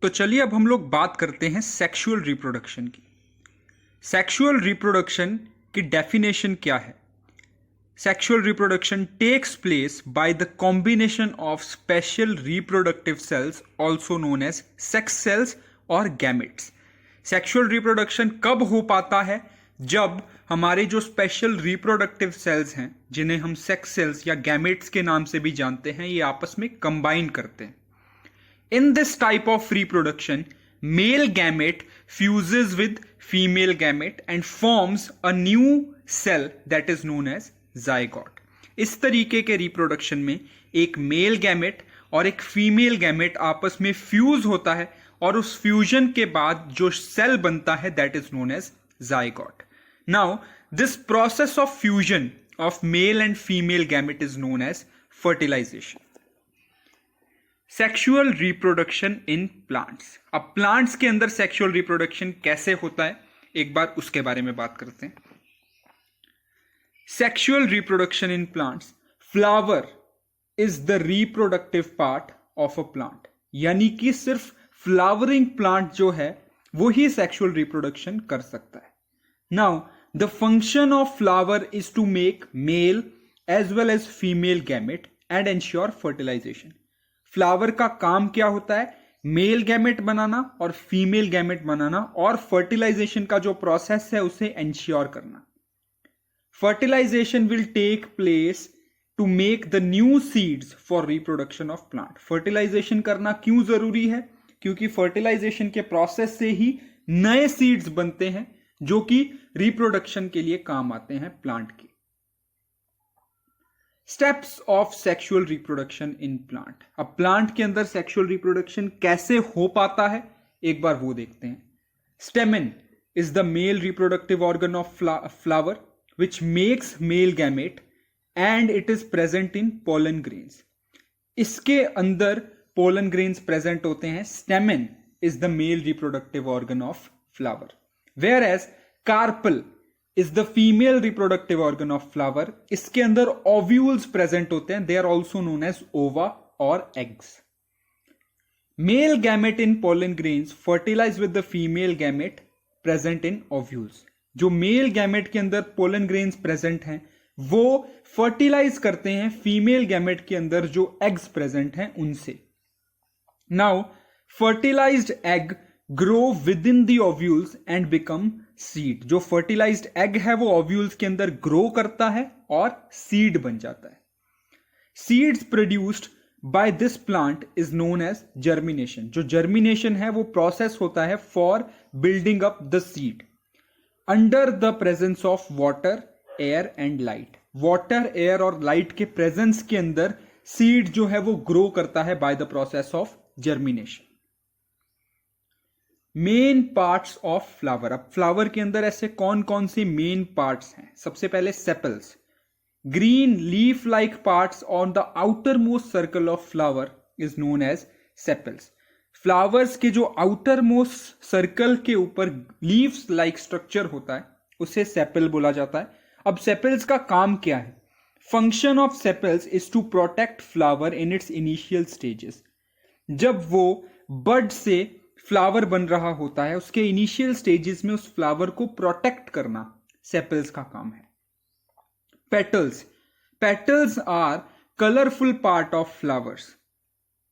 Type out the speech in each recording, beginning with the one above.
तो चलिए अब हम लोग बात करते हैं सेक्सुअल रिप्रोडक्शन की। सेक्सुअल रिप्रोडक्शन की डेफिनेशन क्या है? Sexual reproduction takes place by the combination of special reproductive cells also known as sex cells और गैमेट्स। सेक्सुअल रिप्रोडक्शन कब हो पाता है? जब हमारे जो स्पेशल रिप्रोडक्टिव सेल्स हैं, जिन्हें हम सेक्स सेल्स या गैमेट्स के नाम से भी जानते हैं, ये आपस में कंबाइन करते हैं। In this type of reproduction, male gamete fuses with female gamete and forms a new cell that is known as zygote. इस तरीके के रिप्रोडक्शन में एक मेल गैमेट और एक फीमेल गैमेट आपस में फ्यूज होता है और उस फ्यूजन के बाद जो सेल बनता है that is known as zygote. Now, this process of fusion of male and female gamete is known as fertilization. Sexual reproduction in plants. अब प्लांट्स के अंदर सेक्सुअल रिप्रोडक्शन कैसे होता है, एक बार उसके बारे में बात करते हैं। Sexual reproduction in plants, flower is the reproductive part of a plant, यानी कि सिर्फ फ्लावरिंग प्लांट जो है वो ही सेक्सुअल रिप्रोडक्शन कर सकता है। Now the function of flower is to make male as well as female gamete and ensure fertilisation. Flower का काम क्या होता है? मेल गैमेट बनाना और फीमेल गैमेट बनाना, और फर्टिलाइजेशन का जो प्रोसेस है उसे एंश्योर करना। Fertilisation will take place to make the new seeds for reproduction of plant. Fertilisation करना क्यों जरूरी है? क्योंकि फर्टिलाइजेशन के प्रोसेस से ही नए सीड्स बनते हैं जो कि रिप्रोडक्शन के लिए काम आते हैं प्लांट के। Steps of sexual reproduction in plant. अब प्लांट के अंदर सेक्सुअल रिप्रोडक्शन कैसे हो पाता है, एक बार वो देखते हैं। Stamen is the male reproductive organ of flower which makes male gamete and it is present in pollen grains. इसके अंदर पोलन ग्रेन्स प्रेजेंट होते हैं। Stamen is the male reproductive organ of flower, whereas carpel is the female reproductive organ of flower. इसके अंदर ovules present होते हैं, they are also known as ova और eggs. Male gamete in pollen grains fertilise with the female gamete present in ovules. जो male gamete के अंदर pollen grains present हैं वो फर्टिलाइज करते हैं फीमेल गैमेट के अंदर जो एग्स प्रेजेंट हैं उनसे। Now fertilised egg grow within the ovules and become seed. जो फर्टिलाइज्ड एग है वो ओव्यूल्स के अंदर ग्रो करता है और सीड बन जाता है। Seeds produced by this plant is known as germination. जो जर्मिनेशन है वो प्रोसेस होता है for building up the seed under the presence of water, air and light. Water, air और लाइट के प्रेजेंस के अंदर सीड जो है वो ग्रो करता है by the process of germination. Main parts of flower. अब फ्लावर के अंदर ऐसे कौन कौन से मेन पार्ट्स हैं? सबसे पहले sepals, green leaf like parts on the outermost circle of flower is known as sepals. Flowers के जो आउटर मोस्ट सर्कल के ऊपर लीव्स लाइक स्ट्रक्चर होता है उसे सेपल बोला जाता है। अब सेपल्स का काम क्या है? Function of sepals is to protect flower in its initial stages. जब वो बड से फ्लावर बन रहा होता है उसके इनिशियल स्टेजेस में उस फ्लावर को प्रोटेक्ट करना सेपल्स का काम है। Petals, petals are colourful part of flowers,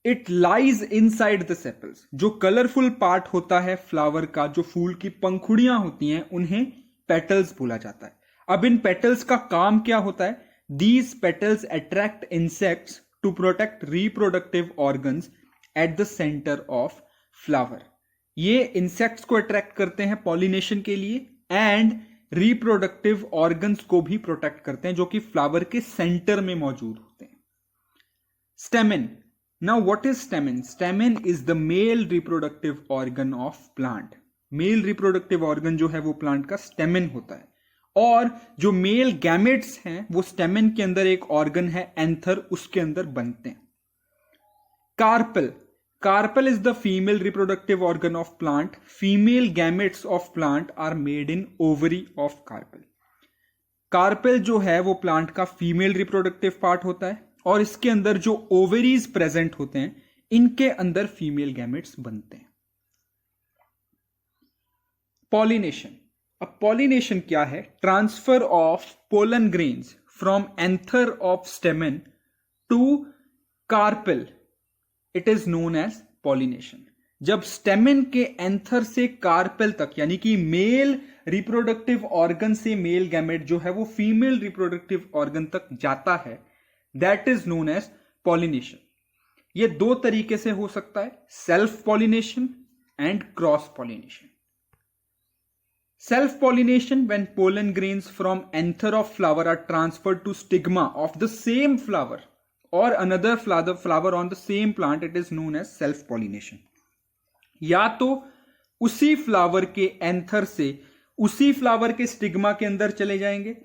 it lies inside the sepals. जो कलरफुल पार्ट होता है फ्लावर का, जो फूल की पंखुड़ियां होती हैं, उन्हें पेटल्स बोला जाता है। अब इन पेटल्स का काम क्या होता है? These petals attract insects to protect reproductive organs at the centre of flower. ये इंसेक्ट्स को अट्रैक्ट करते हैं पॉलिनेशन के लिए एंड रिप्रोडक्टिव ऑर्गन्स को भी प्रोटेक्ट करते हैं जो कि फ्लावर के सेंटर में मौजूद होते हैं। स्टेमन। Now what is स्टेमन? स्टेमन is the male reproductive organ of plant. Mail reproductive organ जो है वो प्लांट का स्टेमन होता है, और जो मेल गैमेट्स हैं वो स्टेमन के अंदर एक ऑर्गन है एंथर, उसके अंदर बनते हैं। Carpel, carpel is the female reproductive organ of plant. Female gametes of plant are made in ovary of carpel. Carpel जो है वो प्लांट का फीमेल रिप्रोडक्टिव पार्ट होता है और इसके अंदर जो ओवरीज प्रेजेंट होते हैं इनके अंदर फीमेल गैमेट्स बनते हैं। पॉलिनेशन। अब पॉलिनेशन क्या है? Transfer of pollen grains from anther of stamen to carpel, it is known as pollination. जब स्टेमन के एंथर से कार्पेल तक, यानी कि मेल रिप्रोडक्टिव ऑर्गन से मेल गैमेट जो है वो फीमेल रिप्रोडक्टिव ऑर्गन तक जाता है, that is known as pollination. ये दो तरीके से हो सकता है, self pollination and cross pollination. Self pollination, when pollen grains from anther of flower are transferred to stigma of the same flower or another flower on the same plant, it is known as self pollination। या तो उसी flower के anther से उसी flower के stigma के अंदर चले जाएंगे,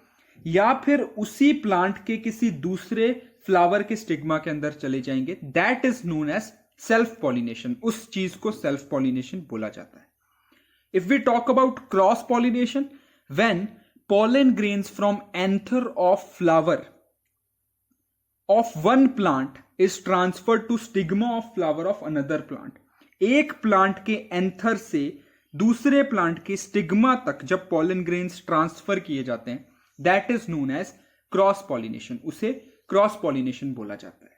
या फिर उसी प्लांट के किसी दूसरे फ्लावर के स्टिग्मा के अंदर चले जाएंगे, that is known as self pollination. उस चीज को सेल्फ पॉलिनेशन बोला जाता है। If we talk about cross pollination, when pollen grains from anther of flower of one plant is transferred to stigma of flower of another plant, एक plant के anther से दूसरे प्लांट के स्टिग्मा तक जब pollen grains ट्रांसफर किए जाते हैं, that is known as cross pollination। उसे क्रॉस पॉलिनेशन बोला जाता है।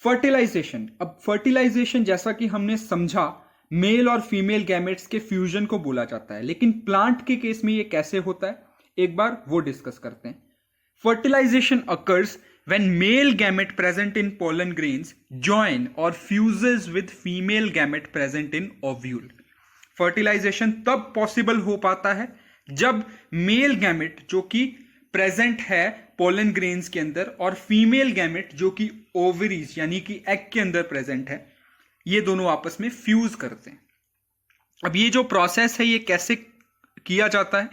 फर्टिलाइजेशन। अब फर्टिलाइजेशन जैसा कि हमने समझा, मेल और फीमेल गैमेट्स के फ्यूजन को बोला जाता है, लेकिन प्लांट के केस में यह कैसे होता है, एक बार वो डिस्कस करते हैं। Fertilisation occurs when male gamete present in pollen grains join और fuses with female gamete present in ovule. Fertilisation तब पॉसिबल हो पाता है जब मेल गैमेट जो कि प्रेजेंट है पोलन ग्रेन्स के अंदर और फीमेल गैमेट जो कि ओवरीज यानी कि एग के अंदर प्रेजेंट है, ये दोनों आपस में फ्यूज करते हैं। अब ये जो प्रोसेस है ये कैसे किया जाता है?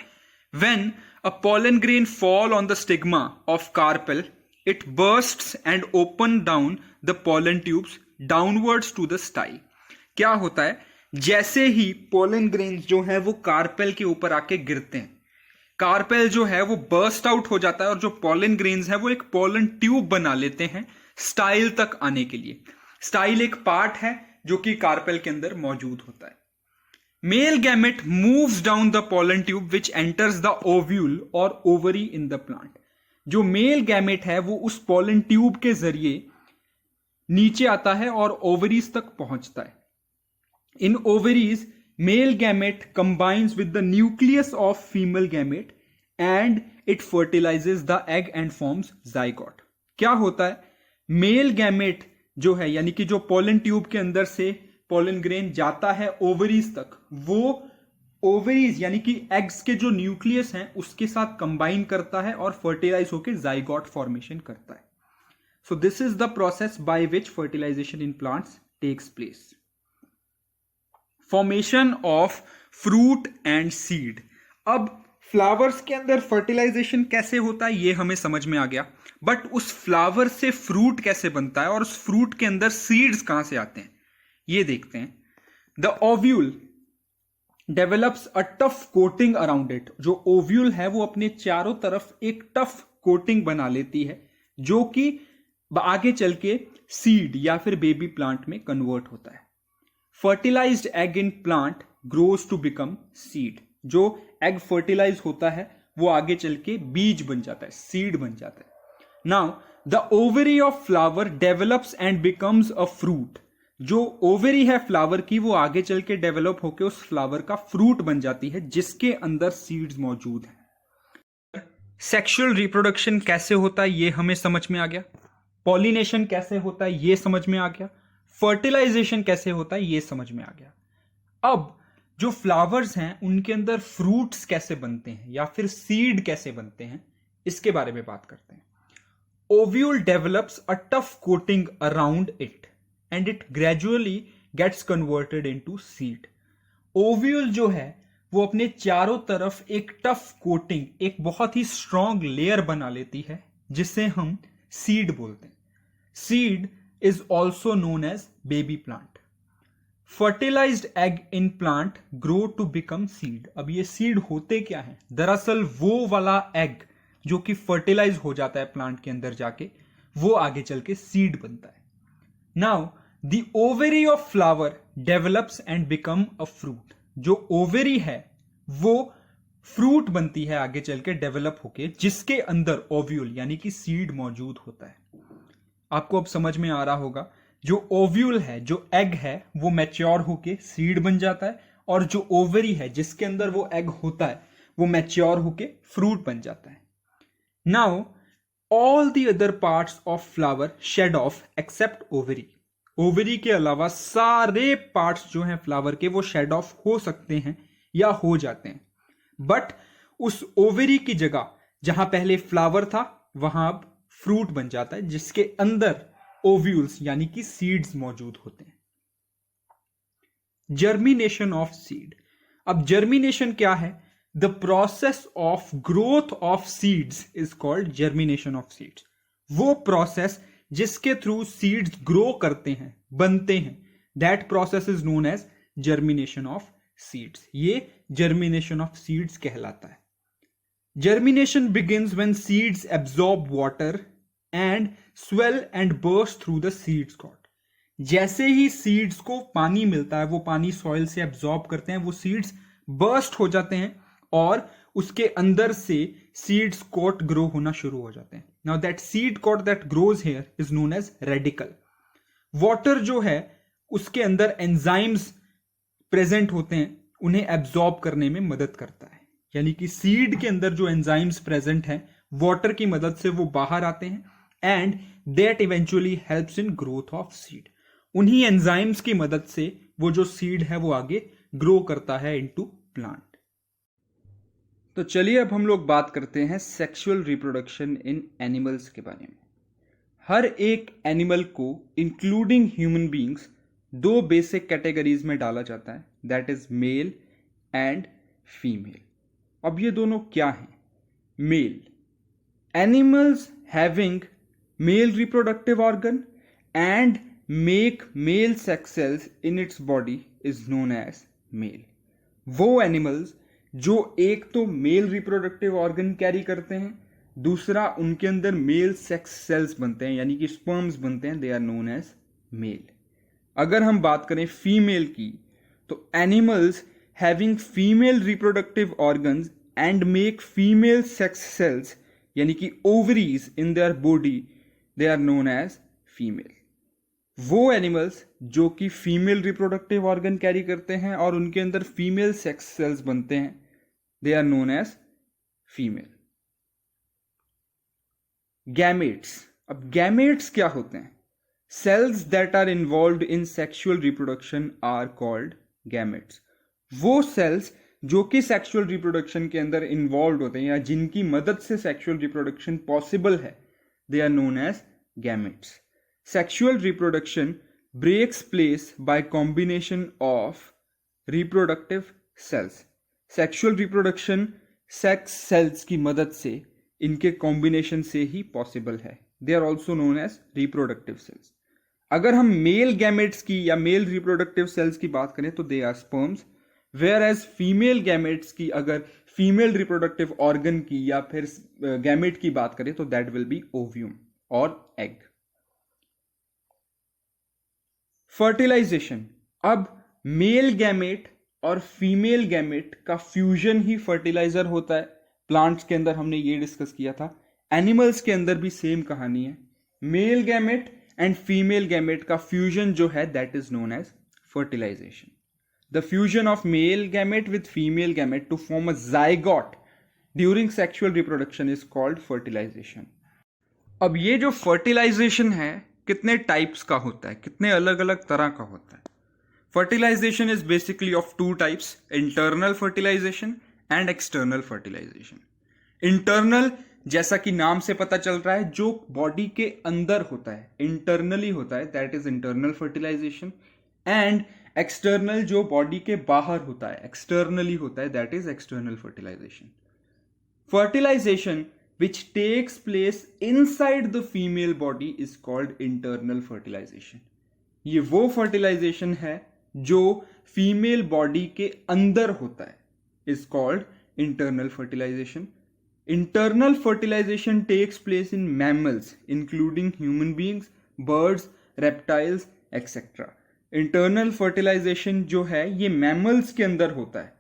When a pollen grain fall on the stigma of carpel, it bursts and open down the pollen tubes downwards to the style. क्या होता है, जैसे ही पोलन ग्रेन्स जो है वो कार्पेल के ऊपर आके गिरते हैं, कार्पेल जो है वो बर्स्ट आउट हो जाता है और जो पोलन ग्रेन्स है वो एक पोलन ट्यूब बना लेते हैं स्टाइल तक आने के लिए। स्टाइल एक पार्ट है जो कि कार्पेल के अंदर मौजूद होता है। Male gamete moves down the pollen tube which enters the ovule और ओवरी इन द प्लांट। जो मेल गैमेट है वो उस पोलन ट्यूब के जरिए नीचे आता है और ओवरीज तक पहुंचता है। In ovaries male gamete combines with the nucleus of female gamete and it fertilises the egg and forms zygote. क्या होता है, मेल गैमेट जो है यानी कि जो पोलन ट्यूब के अंदर से पोलन ग्रेन जाता है ओवरीज तक, वो ओवरीज यानी कि एग्स के जो न्यूक्लियस हैं उसके साथ कंबाइन करता है और फर्टिलाइज होकर जाइगोट फॉर्मेशन करता है। So this is the process by which fertilisation in plants takes place. Formation of fruit and seed. अब फ्लावर्स के अंदर फर्टिलाइजेशन कैसे होता है ये हमें समझ में आ गया, बट उस फ्लावर से फ्रूट कैसे बनता है और उस फ्रूट के अंदर सीड्स कहां से आते हैं ये देखते हैं। The ovule develops a tough coating around it. जो ओव्यूल है वो अपने चारों तरफ एक टफ कोटिंग बना लेती है जो कि आगे चल के सीड या फिर बेबी प्लांट में कन्वर्ट होता है। Fertilised egg in plant grows to become seed. जो एग फर्टिलाइज होता है वो आगे चल के बीज बन जाता है, सीड बन जाता है। Now the ovary of flower develops and becomes a fruit. जो ओवरी है फ्लावर की वो आगे चल के डेवलप होकर उस फ्लावर का फ्रूट बन जाती है जिसके अंदर सीड्स मौजूद हैं। सेक्सुअल रिप्रोडक्शन कैसे होता है ये हमें समझ में आ गया, पॉलिनेशन कैसे होता है ये समझ में आ गया, फर्टिलाइजेशन कैसे होता है ये समझ में आ गया। अब जो फ्लावर्स हैं उनके अंदर फ्रूट्स कैसे बनते हैं या फिर सीड कैसे बनते हैं इसके बारे में बात करते हैं। Ovule develops a tough coating around it and it gradually gets converted into seed. Ovule जो है वो अपने चारों तरफ एक टफ कोटिंग, एक बहुत ही स्ट्रॉन्ग लेयर बना लेती है जिसे हम सीड बोलते हैं। Seed is also known as baby plant. Fertilized egg in plant grow to become seed. अब ये सीड होते क्या है, दरअसल वो वाला एग जो कि फर्टिलाइज हो जाता है प्लांट के अंदर जाके, वो आगे चल के सीड बनता है। Now the ovary of flower develops and become a fruit. जो ओवेरी है वो फ्रूट बनती है आगे चल के डेवलप होके, जिसके अंदर ओव्यूल यानी कि सीड मौजूद होता है। आपको अब समझ में आ रहा होगा, जो ओव्यूल है, जो एग है, वो मैच्योर होके सीड बन जाता है, और जो ओवरी है जिसके अंदर वो एग होता है वो मैच्योर होके फ्रूट बन जाता है। Now all the other parts of flower shed off except ovary. Ovary के अलावा सारे पार्ट्स जो हैं फ्लावर के वो शेड ऑफ हो सकते हैं या हो जाते हैं, बट उस ओवरी की जगह जहां पहले फ्लावर था वहां अब फ्रूट बन जाता है, जिसके अंदर ओव्यूल्स यानी कि सीड्स मौजूद होते हैं। Germination of seed. अब जर्मिनेशन क्या है? The process of growth of seeds is called germination of seeds. वो प्रोसेस जिसके थ्रू सीड्स ग्रो करते हैं, बनते हैं, that process is known as germination of seeds. ये जर्मिनेशन ऑफ सीड्स कहलाता है। Germination begins when seeds absorb water and swell and burst through the seeds coat. जैसे ही सीड्स को पानी मिलता है, वो पानी सॉइल से एब्जॉर्ब करते हैं, वो सीड्स बर्स्ट हो जाते हैं और उसके अंदर से सीड्स कोट ग्रो होना शुरू हो जाते हैं। Now that seed coat that grows here is known as radicle. Water जो है उसके अंदर एंजाइम्स प्रेजेंट होते हैं, उन्हें एब्जॉर्ब करने में मदद करता है। यानी कि सीड के अंदर जो एंजाइम्स प्रेजेंट हैं, वाटर की मदद से वो बाहर आते हैं, and that eventually helps in growth of seed. उन्हीं एंजाइम्स की मदद से वो जो सीड है वो आगे ग्रो करता है इनटू प्लांट। तो चलिए अब हम लोग बात करते हैं सेक्सुअल रिप्रोडक्शन इन एनिमल्स के बारे में। हर एक एनिमल को इंक्लूडिंग ह्यूमन बींग्स दो बेसिक कैटेगरीज में डाला जाता है, that is male and female. अब ये दोनों क्या हैं? Male, animals having male reproductive organ and make male sex cells in its body is known as male। वो एनिमल्स जो एक तो मेल रिप्रोडक्टिव ऑर्गन कैरी करते हैं, दूसरा उनके अंदर मेल सेक्स सेल्स बनते हैं यानी कि स्पर्म्स बनते हैं, they are known as male. अगर हम बात करें फीमेल की, तो animals having female reproductive organs and make female sex cells यानी कि ovaries in their body, they are known as female. वो एनिमल्स जो कि फीमेल रिप्रोडक्टिव ऑर्गन कैरी करते हैं और उनके अंदर फीमेल सेक्स सेल्स बनते हैं, they are known as female. Gametes. अब गैमेट्स क्या होते हैं? Cells that are involved in sexual reproduction are called gametes. वो सेल्स जो कि सेक्सुअल रिप्रोडक्शन के अंदर इन्वॉल्व होते हैं या जिनकी मदद से सेक्सुअल रिप्रोडक्शन पॉसिबल है, they are known as gametes. Sexual reproduction breaks place by combination of reproductive cells। Sexual reproduction sex cells की मदद से, इनके कॉम्बिनेशन से ही पॉसिबल है। They are also known as reproductive cells। अगर हम मेल गैमेट्स की या मेल रिप्रोडक्टिव सेल्स की बात करें तो they are sperms, whereas female gametes की अगर फीमेल रिप्रोडक्टिव ऑर्गन की या फिर गैमेट की बात करें तो दैट विल बी ओव्यूम और एग। फर्टिलाइजेशन। अब मेल गैमेट और फीमेल गैमेट का फ्यूजन ही फर्टिलाइजर होता है। प्लांट्स के अंदर हमने ये डिस्कस किया था, एनिमल्स के अंदर भी सेम कहानी है। Male gamete and female gamete का फ्यूजन जो है that is known as fertilisation. The fusion of male gamete with female gamete to form a zygote during sexual reproduction is called fertilisation. अब ये जो फर्टिलाइजेशन है कितने टाइप्स का होता है, कितने अलग अलग तरह का होता है? Fertilisation is basically of two types, internal fertilisation and external fertilisation. Internal जैसा कि नाम से पता चल रहा है, जो बॉडी के अंदर होता है, इंटरनली होता है, that is internal fertilisation. And external जो बॉडी के बाहर होता है, एक्सटर्नली होता है, that is external fertilisation. Fertilisation which takes place inside the female body is called internal fertilization। ये वो fertilization है जो फीमेल बॉडी के अंदर होता है, is called internal fertilization। Internal fertilization takes place in mammals including human beings, birds, reptiles, etc। Internal fertilisation जो है ये मैमल्स के अंदर होता है,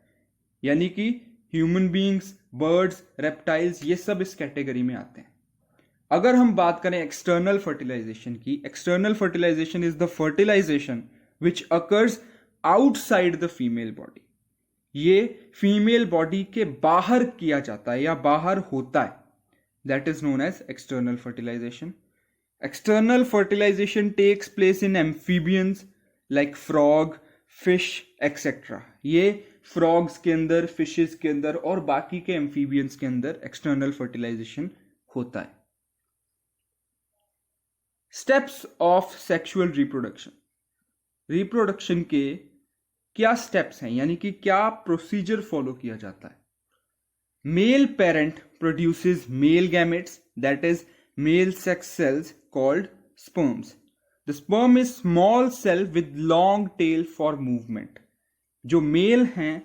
यानी कि ह्यूमन बीइंग्स, बर्ड्स, रेप्टाइल्स ये सब इस कैटेगरी में आते हैं। अगर हम बात करें एक्सटर्नल फर्टिलाइजेशन की, external fertilisation is the fertilisation which occurs outside the female body. ये फीमेल बॉडी के बाहर किया जाता है या बाहर होता है, that is known as external fertilisation. External fertilisation takes place in amphibians like frog, fish etcetera. ये फ्रॉग्स के अंदर, फिशेस के अंदर और बाकी के एम्फीबियंस के अंदर एक्सटर्नल फर्टिलाइजेशन होता है। Steps of sexual reproduction, reproduction के क्या स्टेप्स हैं, यानी कि क्या प्रोसीजर फॉलो किया जाता है। Male parent produces male gametes, that is male sex cells called sperms. The sperm is small cell with long tail for movement. जो मेल हैं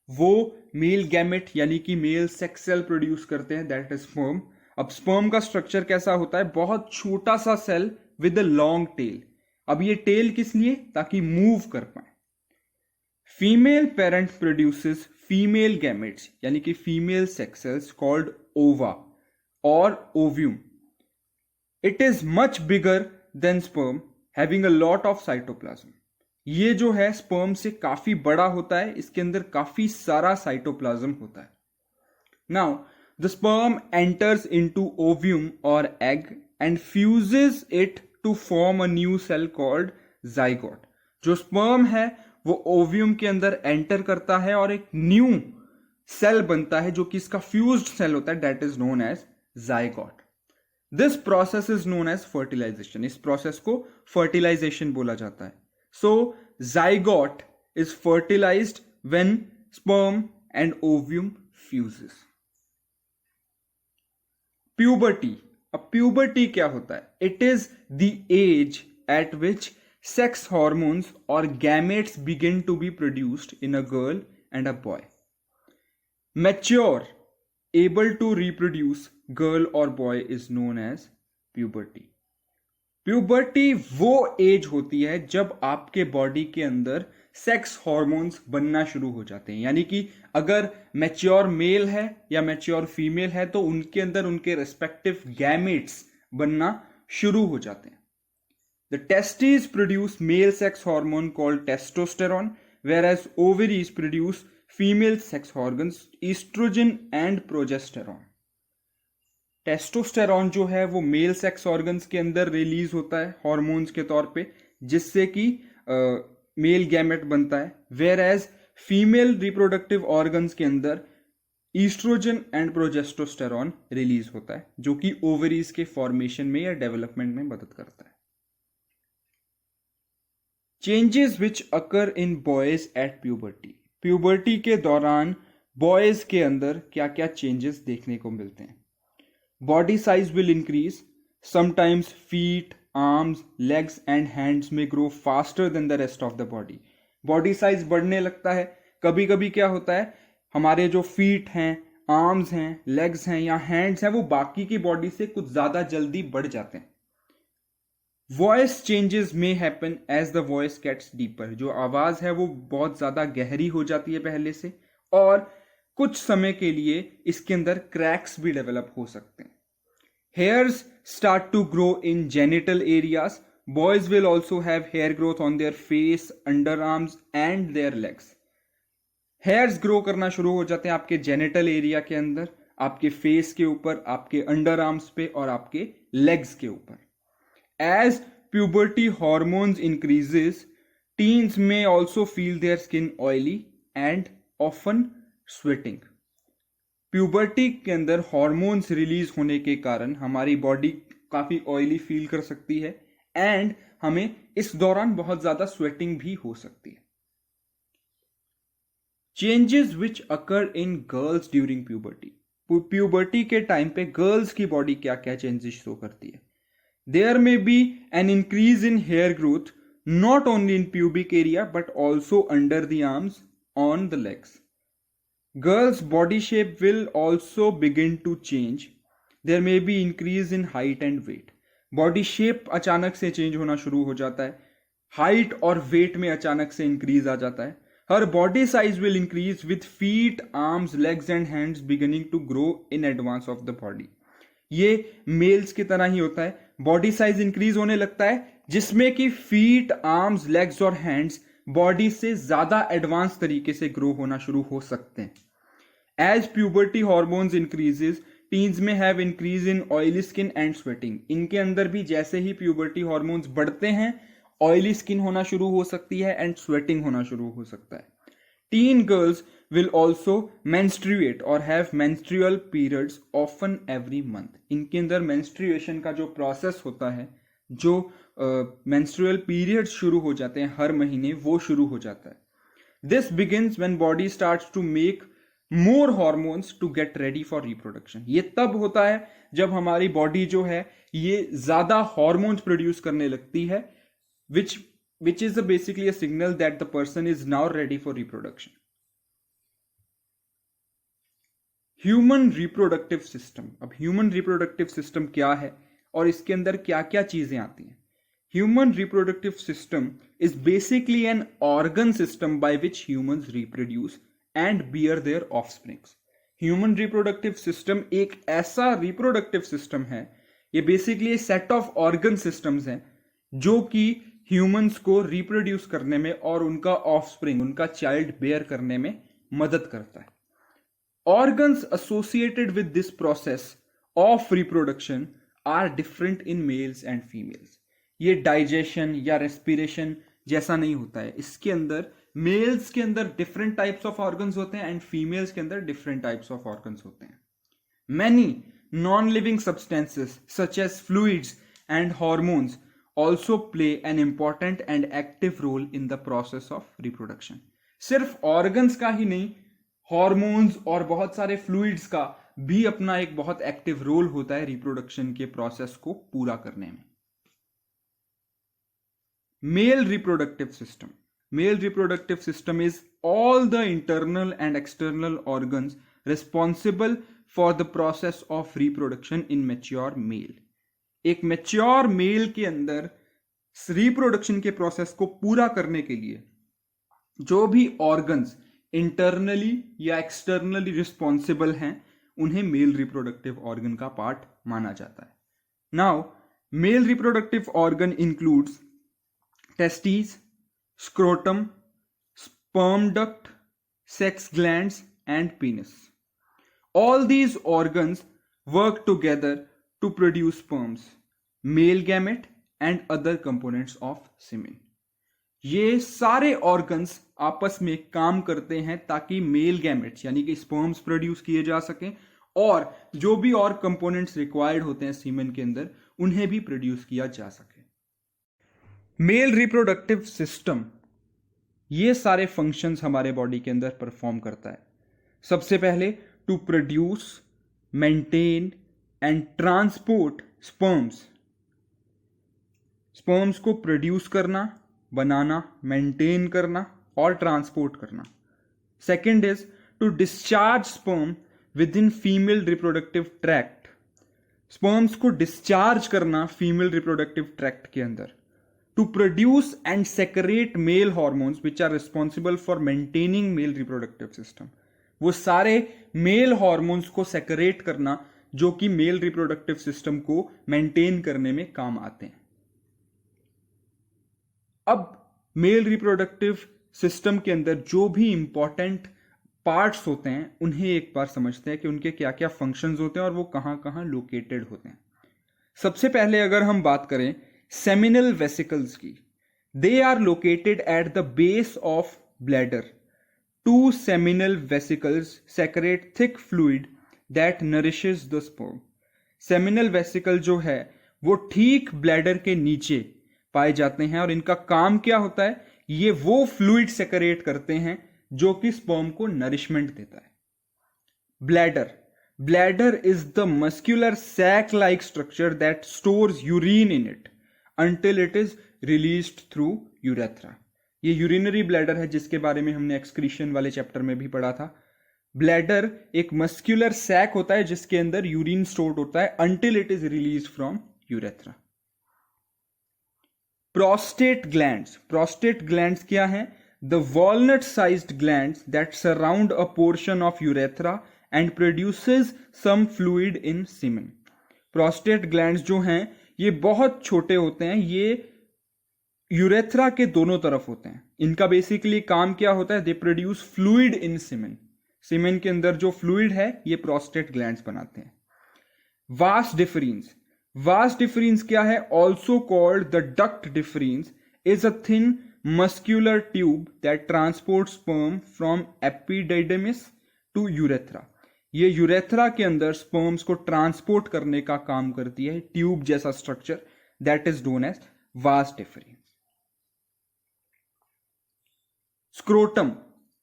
वो मेल गैमेट यानी कि मेल सेक्स सेल प्रोड्यूस करते हैं, दैट इज स्पर्म। अब sperm का structure कैसा होता है, बहुत छोटा सा cell with a long tail. अब ये टेल किस लिए, ताकि मूव कर पाए। Female parent produces female gametes यानी कि female sex cells called ova और ovum. It is much bigger than sperm having a lot of cytoplasm. ये जो है स्पर्म से काफी बड़ा होता है, इसके अंदर काफी सारा साइटोप्लाज्म होता है। Now the sperm enters into ovum और egg and fuses it to form a new cell called zygote. जो स्पर्म है वो ओव्यूम के अंदर एंटर करता है और एक न्यू सेल बनता है जो कि इसका फ्यूज्ड सेल होता है, that is known as zygote. This process is known as fertilisation. इस प्रोसेस को फर्टिलाइजेशन बोला जाता है। So zygote is fertilised when sperm and ovum fuses. Puberty. अब प्यूबर्टी क्या होता है, it is the age at which sex hormones or gametes begin to be produced in a girl and a boy. Mature, able to reproduce girl or boy is known as puberty. Puberty वो as होती है जब आपके body के अंदर sex hormones बनना शुरू हो जाते हैं, यानी कि अगर मैच्योर मेल है या मैच्योर फीमेल है तो उनके अंदर उनके रेस्पेक्टिव गैमेट्स बनना शुरू हो जाते हैं। The testes produce male sex hormone called testosterone, whereas ovaries produce female sex organs estrogen and progesterone. Testosterone जो है वो मेल सेक्स ऑर्गन्स के अंदर रिलीज होता है हॉर्मोन्स के तौर पे, जिससे कि मेल गैमेट बनता है, whereas female reproductive organs के अंदर ईस्ट्रोजन एंड प्रोजेस्टोस्टेरॉन रिलीज होता है, जो कि ओवरीज के फॉर्मेशन में या डेवलपमेंट में मदद करता है। Changes which occur in boys at puberty. Puberty के दौरान बॉयज के अंदर क्या क्या चेंजेस देखने को मिलते हैं। Body size will increase, sometimes feet, arms, legs and hands may grow faster than the rest of the body. Body size बढ़ने लगता है। कभी कभी क्या होता है, हमारे जो फीट हैं, आर्म्स हैं, लेग्स हैं या हैंड्स हैं वो बाकी की बॉडी से कुछ ज्यादा जल्दी बढ़ जाते हैं। Voice changes may happen as the voice gets deeper. जो आवाज है वो बहुत ज्यादा गहरी हो जाती है पहले से, और कुछ समय के लिए इसके अंदर क्रैक्स भी डेवलप हो सकते हैं। Hairs start to grow in genital areas. Boys will also have hair growth on their face, under arms and their legs. Hairs grow करना शुरू हो जाते हैं आपके जेनिटल एरिया के अंदर, आपके फेस के ऊपर, आपके अंडर आर्म्स पे और आपके लेग्स के ऊपर। As puberty hormones increases, teens may also feel their skin oily and often sweating. Puberty के अंदर हॉर्मोन्स रिलीज होने के कारण हमारी बॉडी काफी ऑयली फील कर सकती है एंड हमें इस दौरान बहुत ज्यादा स्वेटिंग भी हो सकती है। Changes which occur in girls during puberty. Puberty के टाइम पे गर्ल्स की बॉडी क्या क्या चेंजेस शो करती है। There may be an increase in hair growth, not only in pubic area but also under the arms, on the legs. Girls' body shape will also begin to change. There may be increase in height and weight. Body shape अचानक से change होना शुरू हो जाता है। Height और wait में अचानक से इंक्रीज आ जाता है। Her body size will increase with feet, arms, legs and hands beginning to grow in advance of the body. ये मेल्स की तरह ही होता है, बॉडी साइज इंक्रीज होने लगता है जिसमें कि फीट, आर्म्स, लेग्स और हैंड्स बॉडी से ज्यादा एडवांस तरीके से ग्रो होना शुरू हो सकते हैं। As puberty hormones increases, teens may have increase in oily skin and sweating. इनके अंदर भी जैसे ही प्यूबर्टी हॉर्मोन्स बढ़ते हैं ऑयली स्किन होना शुरू हो सकती है एंड स्वेटिंग होना शुरू हो सकता है। Tin girls will also menstruate or have menstrual periods often every month। इनके अंदर menstruation का जो process होता है, जो menstrual periods शुरू हो जाते हैं हर महीने, वो शुरू हो जाता है। This begins when body starts to make more hormones to get ready for reproduction। ये तब होता है जब हमारी बॉडी जो है ये ज्यादा हॉर्मोन्स प्रोड्यूस करने लगती है, which is basically a signal that the person is now ready for reproduction। Human reproductive system. अब ह्यूमन रिप्रोडक्टिव सिस्टम क्या है और इसके अंदर क्या क्या चीजें आती हैं? Human reproductive system is basically an organ system by which humans reproduce and bear their offsprings. Human reproductive system एक ऐसा रिप्रोडक्टिव सिस्टम है, ये basically set of organ systems हैं जो कि ह्यूमंस को रिप्रोड्यूस करने में और उनका ऑफस्प्रिंग, उनका चाइल्ड बेयर करने में मदद करता है। Organs associated with this process of reproduction are different in males and females। ये डाइजेशन या रेस्पिरेशन जैसा नहीं होता है। इसके अंदर मेल्स के अंदर डिफरेंट टाइप्स ऑफ ऑर्गन्स होते हैं एंड फीमेल्स के अंदर डिफरेंट टाइप्स ऑफ ऑर्गन्स होते हैं। Many non-living substances such as fluids and hormones also play an important and active role in the process of reproduction। सिर्फ organs का ही नहीं, hormones और बहुत सारे फ्लूइड्स का भी अपना एक बहुत एक्टिव रोल होता है रिप्रोडक्शन के प्रोसेस को पूरा करने में। Male reproductive system. Male reproductive system is all the internal and external organs responsible for the process of reproduction in mature male. एक मैच्योर मेल के अंदर रिप्रोडक्शन के प्रोसेस को पूरा करने के लिए जो भी ऑर्गन्स इंटरनली या एक्सटर्नली रिस्पॉन्सिबल हैं उन्हें मेल रिप्रोडक्टिव ऑर्गन का पार्ट माना जाता है। Now male reproductive organ includes testis, scrotum, sperm duct, sex glands and penis. All these organs work together to produce sperms, male gamete and other components of semen. ये सारे organs आपस में काम करते हैं ताकि मेल गैमेट्स यानी कि स्पर्म्स प्रोड्यूस किए जा सकें और जो भी और कंपोनेंट्स रिक्वायर्ड होते हैं सीमेन के अंदर उन्हें भी प्रोड्यूस किया जा सके। मेल रिप्रोडक्टिव सिस्टम ये सारे फंक्शंस हमारे बॉडी के अंदर परफॉर्म करता है। सबसे पहले to produce, maintain and transport sperms. Sperms को प्रोड्यूस करना, बनाना, मेंटेन करना और ट्रांसपोर्ट करना। Second is to discharge sperm within female reproductive tract. Sperms को डिस्चार्ज करना फीमेल रिप्रोडक्टिव ट्रैक्ट के अंदर। To produce and secrete male hormones which are responsible for maintaining male reproductive system. वो सारे male hormones को secrete करना जो कि मेल रिप्रोडक्टिव सिस्टम को मेंटेन करने में काम आते हैं। अब मेल रिप्रोडक्टिव सिस्टम के अंदर जो भी इंपॉर्टेंट पार्ट्स होते हैं उन्हें एक बार समझते हैं कि उनके क्या क्या फंक्शंस होते हैं और वो कहां कहां लोकेटेड होते हैं। सबसे पहले अगर हम बात करें सेमिनल वेसिकल्स की, they are located at the base of bladder. Two seminal vesicles secrete thick fluid that nourishes the sperm. Seminal vesicle जो है वो ठीक ब्लैडर के नीचे पाए जाते हैं और इनका काम क्या होता है, ये वो फ्लूइड सेक्रेट करते हैं जो कि स्पर्म को नरिशमेंट देता है। Bladder is the muscular sac like structure that stores urine in it until it is released through urethra. ये यूरिनरी ब्लैडर है जिसके बारे में हमने एक्सक्रीशन वाले चैप्टर में भी पढ़ा था। ब्लैडर एक मस्क्यूलर सैक होता है जिसके अंदर यूरिन स्टोर्ड होता है until it is release from urethra. Prostate glands क्या हैं? The walnut sized glands that surround a portion of urethra and produces some fluid in semen. Prostate glands जो हैं ये बहुत छोटे होते हैं, ये यूरेथ्रा के दोनों तरफ होते हैं। इनका बेसिकली काम क्या होता है? दे प्रोड्यूस फ्लूइड इन सीमेन। सीमेन के अंदर जो फ्लूइड है ये प्रोस्टेट ग्लैंड्स बनाते हैं। वास डिफरेंस क्या है? Also called the duct deferens, is a thin muscular tube that transport sperm from epididymis to urethra. ये यूरेथ्रा के अंदर स्पर्म्स को ट्रांसपोर्ट करने का काम करती है, ट्यूब जैसा structure, that is known as vas deferens.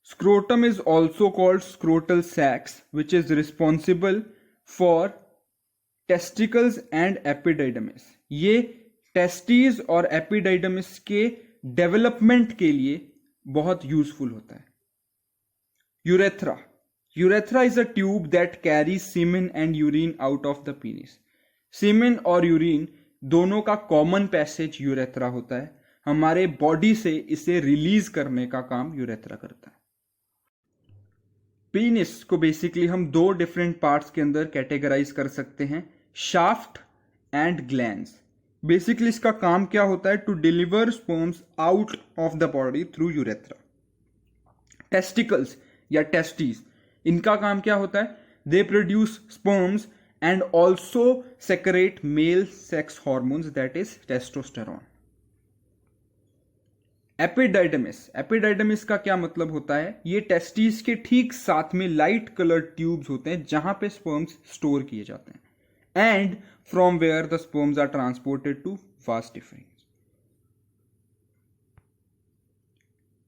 Scrotum is also called scrotal sacs, which is responsible for testicles and epididymis. ये टेस्टिस और एपिडाइडमिस के डेवलपमेंट के लिए बहुत यूजफुल होता है। Urethra is a tube that carries semen and urine out of the penis. Semen और urine दोनों का कॉमन पैसेज यूरेथ्रा होता है। हमारे बॉडी से इसे रिलीज करने का काम यूरेथ्रा करता है। पीनिस को बेसिकली हम दो डिफरेंट पार्ट्स के अंदर कैटेगराइज कर सकते हैं, शाफ्ट एंड ग्लैंड्स। बेसिकली इसका काम क्या होता है? To deliver sperms out of the body through urethra. Testicles या टेस्टिस, इनका काम क्या होता है? They produce sperms and also secrete male sex hormones, that is testosterone. Epididymis का क्या मतलब होता है? ये टेस्टिस के ठीक साथ में लाइट कलर्ड ट्यूब्स होते हैं जहां पे स्पर्म्स स्टोर किए जाते हैं, and from where the sperms are transported to vas deferens.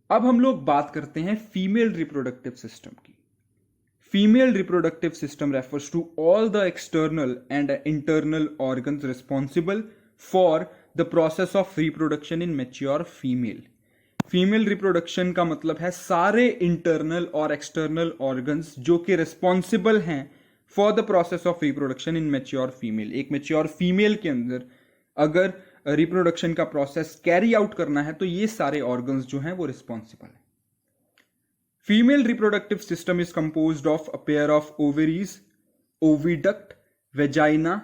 अब हम लोग बात करते हैं फीमेल रिप्रोडक्टिव सिस्टम की। Female reproductive system refers to all the external and internal organs responsible for the process of reproduction in mature female. Female reproduction का मतलब है सारे इंटरनल और एक्सटर्नल ऑर्गन्स जो कि रिस्पॉन्सिबल हैं for the process of reproduction in mature female. एक mature female के अंदर अगर रिप्रोडक्शन का प्रोसेस कैरी आउट करना है तो ये सारे ऑर्गन्स जो हैं वो रिस्पॉन्सिबल हैं। Female reproductive system is composed of a pair of ovaries, oviduct, vagina,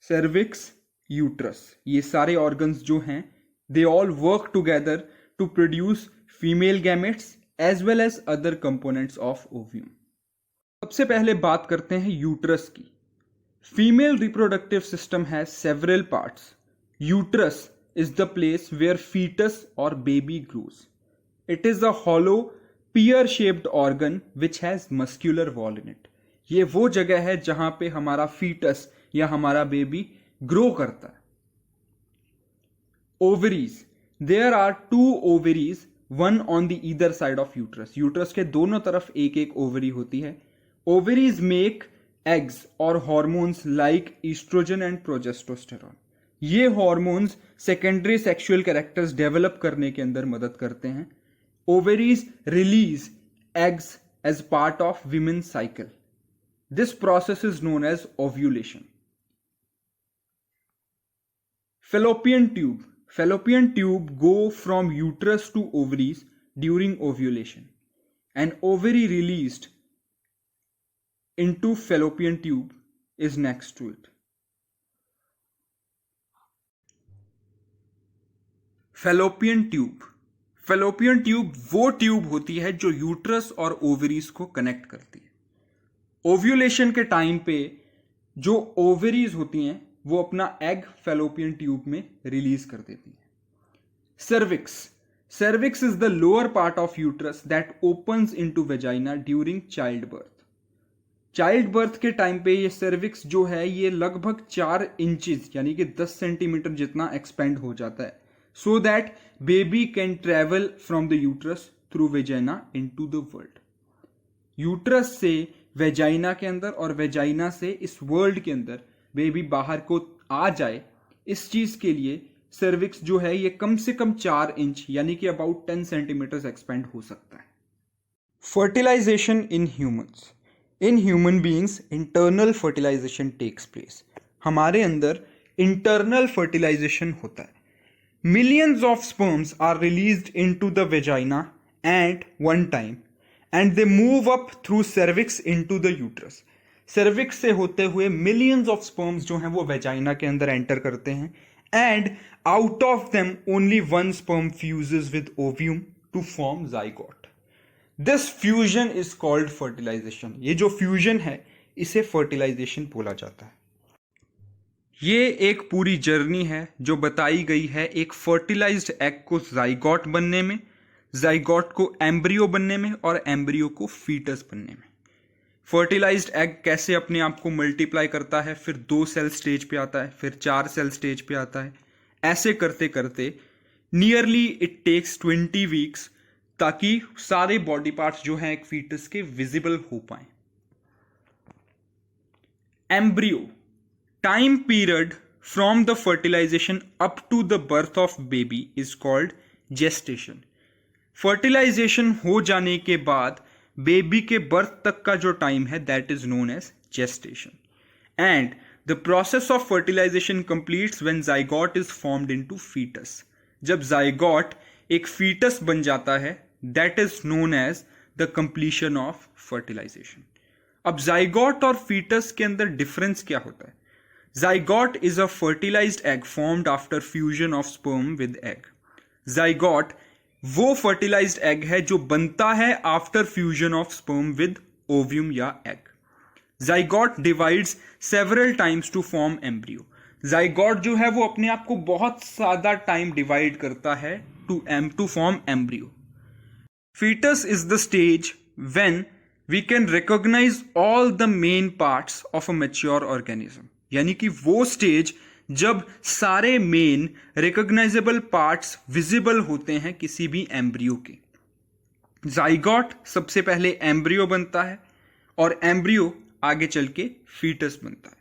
cervix, uterus. ये सारे ऑर्गन्स जो हैं they all work together to produce female gametes as well as other components of ovum. सबसे पहले बात करते हैं यूट्रस की। Female reproductive system has several parts. Uterus is the place where foetus और baby grows. It is a hollow pear shaped organ which has muscular wall in it. ये वो जगह है जहां पे हमारा फीटस या हमारा बेबी ग्रो करता है। Ovaries, There are two ovaries, one on the either side of uterus. Uterus के दोनों तरफ एक एक ओवरी होती है। Ovaries make eggs और hormones like estrogen and progesterone. ये hormones secondary sexual characters develop करने के अंदर मदद करते हैं। Ovaries release eggs as part of women's cycle. This process is known as ovulation. Fallopian tube go from uterus to ovaries during ovulation. An ovary released into fallopian tube is next to it. Fallopian tube वो tube होती है जो uterus और ovaries को connect करती है। Ovulation के time पे जो ओवरीज होती हैं वो अपना एग फैलोपियन ट्यूब में रिलीज कर देती है। Cervix is the lower part of uterus that opens into vagina during child birth के टाइम पे ये सर्विक्स जो है ये लगभग 4 इंचेस यानी कि 10 सेंटीमीटर जितना एक्सपेंड हो जाता है, so that baby can travel from the uterus through vagina into the world. Uterus से वेजाइना के अंदर और वेजाइना से इस वर्ल्ड के अंदर बेबी बाहर को आ जाए, इस चीज के लिए सर्विक्स जो है ये कम से कम 4 इंच यानी कि अबाउट 10 सेंटीमीटर एक्सपेंड हो सकता है। Fertilisation in humans. In human beings internal fertilisation takes place. हमारे अंदर इंटरनल फर्टिलाइजेशन होता है। Millions of sperms are released into the vagina at one time and they move up through cervix into the uterus. cervix से होते हुए millions of sperms जो हैं वो vagina के अंदर enter करते हैं and out of them only one sperm fuses with ovum to form zygote. This fusion is called fertilization. ये जो fusion है इसे fertilization बोला जाता है. ये एक पूरी जर्नी है जो बताई गई है एक फर्टिलाइज्ड एग को जाइगोट बनने में, जाइगोट को एम्ब्रियो बनने में और एम्ब्रियो को फीटस बनने में. फर्टिलाइज्ड एग कैसे अपने आप को मल्टीप्लाई करता है, फिर 2 सेल स्टेज पे आता है, फिर 4 सेल स्टेज पे आता है. ऐसे करते करते नियरली इट टेक्स 20 वीक्स ताकि सारे बॉडी पार्ट्स जो हैं एक फीटस के विजिबल हो पाए. Embryo time period from the fertilization up to the birth of baby is called gestation. fertilization हो जाने के बाद बेबी के बर्थ तक का जो टाइम है that is known as gestation. And the process of fertilization completes when zygote is formed into fetus. जब zygote एक fetus बन जाता है that is known as the completion of fertilization. अब zygote और fetus के अंदर डिफरेंस क्या होता है? Zygote is a fertilized egg formed after fusion of sperm with egg. Zygote वो fertilized egg है जो बनता है after fusion of sperm with ovum या egg. Zygote divides several times to form embryo. Zygote जो है वो अपने आप को बहुत ज़्यादा टाइम डिवाइड करता है to form embryo. Fetus is the stage when we can recognize all the main parts of a mature organism. यानी कि वो स्टेज जब सारे मेन रिकॉग्नाइजेबल पार्ट्स विजिबल होते हैं किसी भी एम्ब्रियो के. जाइगोट सबसे पहले एम्ब्रियो बनता है और एम्ब्रियो आगे चल के फीटस बनता है.